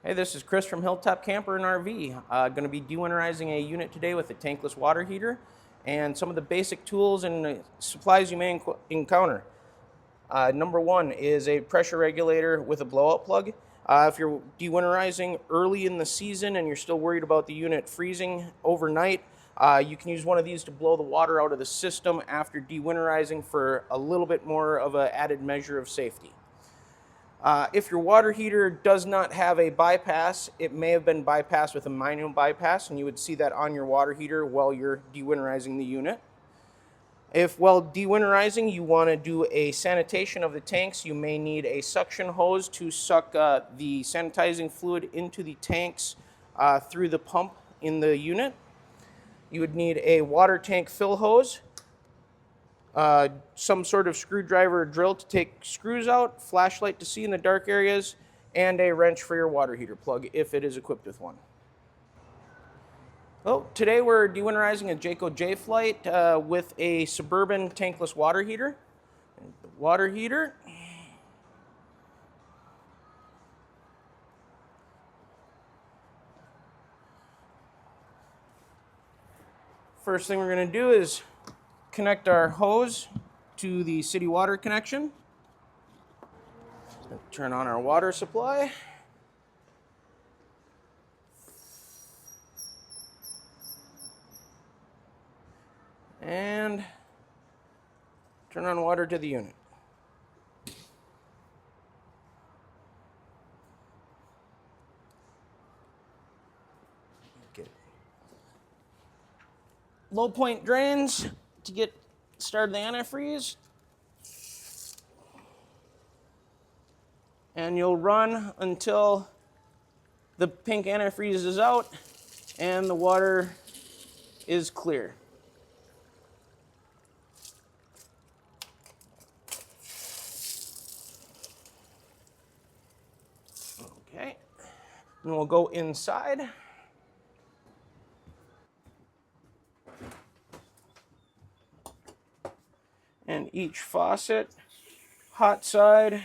Hey, this is Chris from Hilltop Camper RV. Going to be de-winterizing a unit today with a tankless water heater and some of the basic tools and supplies you may encounter. Number one is a pressure regulator with a blowout plug. If you're de-winterizing early in the season and you're still worried about the unit freezing overnight, you can use one of these to blow the water out of the system after de-winterizing for a little bit more of an added measure of safety. If your water heater does not have a bypass, it may have been bypassed with a manual bypass, and you would see that on your water heater while you're de-winterizing the unit. If while de-winterizing you want to do a sanitation of the tanks, you may need a suction hose to suck the sanitizing fluid into the tanks through the pump in the unit. You would need a water tank fill hose, some sort of screwdriver or drill to take screws out, flashlight to see in the dark areas, and a wrench for your water heater plug if it is equipped with one. Well, today we're de-winterizing a Jayco J-Flight with a Suburban tankless water heater. And the water heater. First thing we're going to do is connect our hose to the city water connection. Turn on our water supply. And turn on water to the unit. Get low point drains to get started the antifreeze. And you'll run until the pink antifreeze is out and the water is clear. Okay, and we'll go inside. And each faucet, hot side,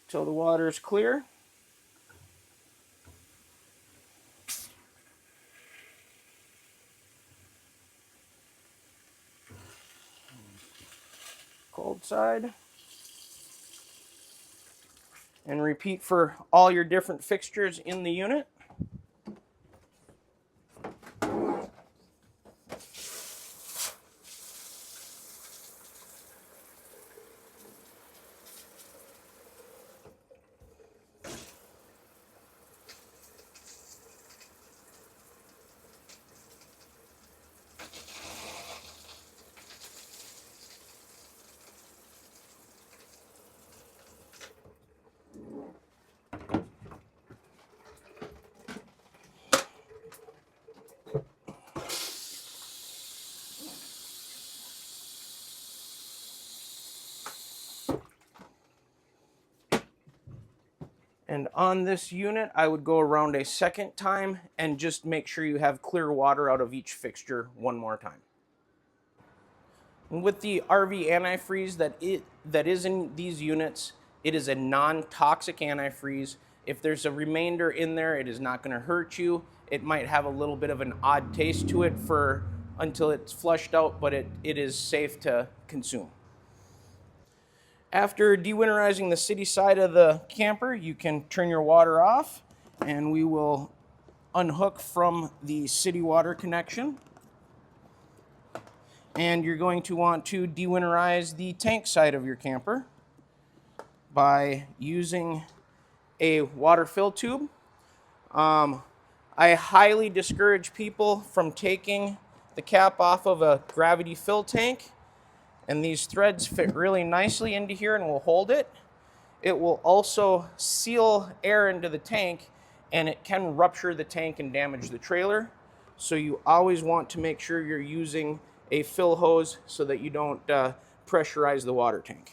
till the water is clear. Cold side. And repeat for all your different fixtures in the unit. And on this unit, I would go around a second time and just make sure you have clear water out of each fixture one more time. And with the RV antifreeze that is in these units, it is a non-toxic antifreeze. If there's a remainder in there, it is not going to hurt you. It might have a little bit of an odd taste to it until it's flushed out, but it is safe to consume. After de-winterizing the city side of the camper, you can turn your water off, and we will unhook from the city water connection. And you're going to want to de-winterize the tank side of your camper by using a water fill tube. I highly discourage people from taking the cap off of a gravity fill tank. And these threads fit really nicely into here and will hold it. It will also seal air into the tank, and it can rupture the tank and damage the trailer. So you always want to make sure you're using a fill hose so that you don't pressurize the water tank.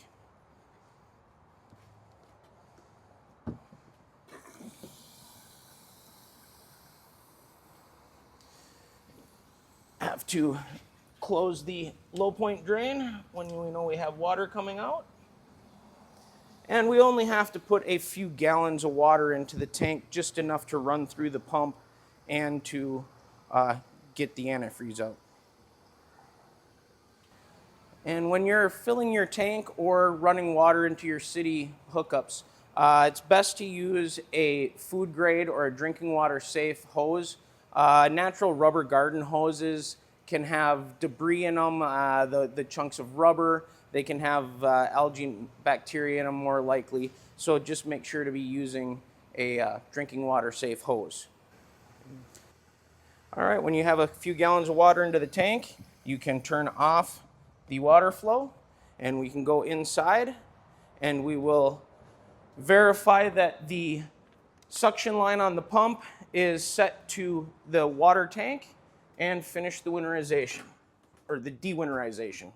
Have to close the low point drain when we know we have water coming out. And we only have to put a few gallons of water into the tank, just enough to run through the pump and to get the antifreeze out. And when you're filling your tank or running water into your city hookups, it's best to use a food grade or a drinking water safe hose. Natural rubber garden hoses can have debris in them, the chunks of rubber. They can have algae and bacteria in them more likely. So just make sure to be using a drinking water safe hose. All right, when you have a few gallons of water into the tank, you can turn off the water flow and we can go inside and we will verify that the suction line on the pump is set to the water tank and finish the winterization, or the de-winterization.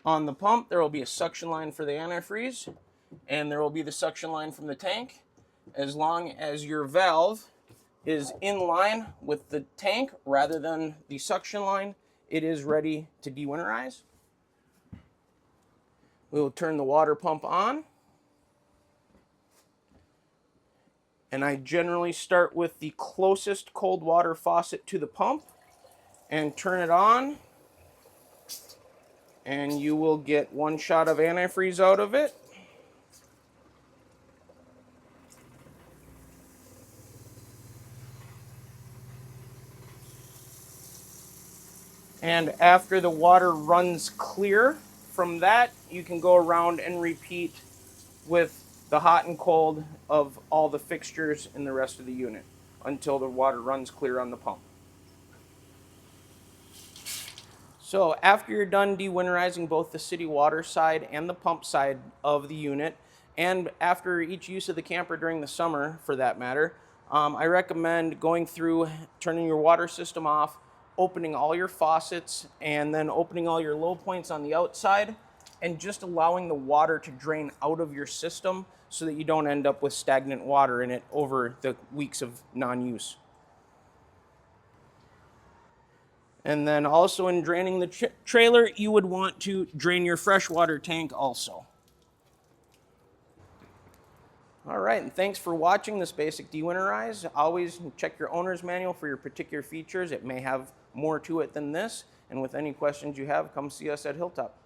On the pump, there will be a suction line for the antifreeze, and there will be the suction line from the tank. As long as your valve is in line with the tank rather than the suction line, it is ready to de-winterize. We will turn the water pump on. And I generally start with the closest cold water faucet to the pump and turn it on. And you will get one shot of antifreeze out of it. And after the water runs clear from that, you can go around and repeat with the hot and cold of all the fixtures in the rest of the unit until the water runs clear on the pump. So after you're done de-winterizing both the city water side and the pump side of the unit, and after each use of the camper during the summer for that matter, I recommend going through, turning your water system off, opening all your faucets, and then opening all your low points on the outside, and just allowing the water to drain out of your system so that you don't end up with stagnant water in it over the weeks of non-use. And then also in draining the trailer, you would want to drain your freshwater tank also. All right, and thanks for watching this basic de-winterize. Always check your owner's manual for your particular features. It may have more to it than this. And with any questions you have, come see us at Hilltop.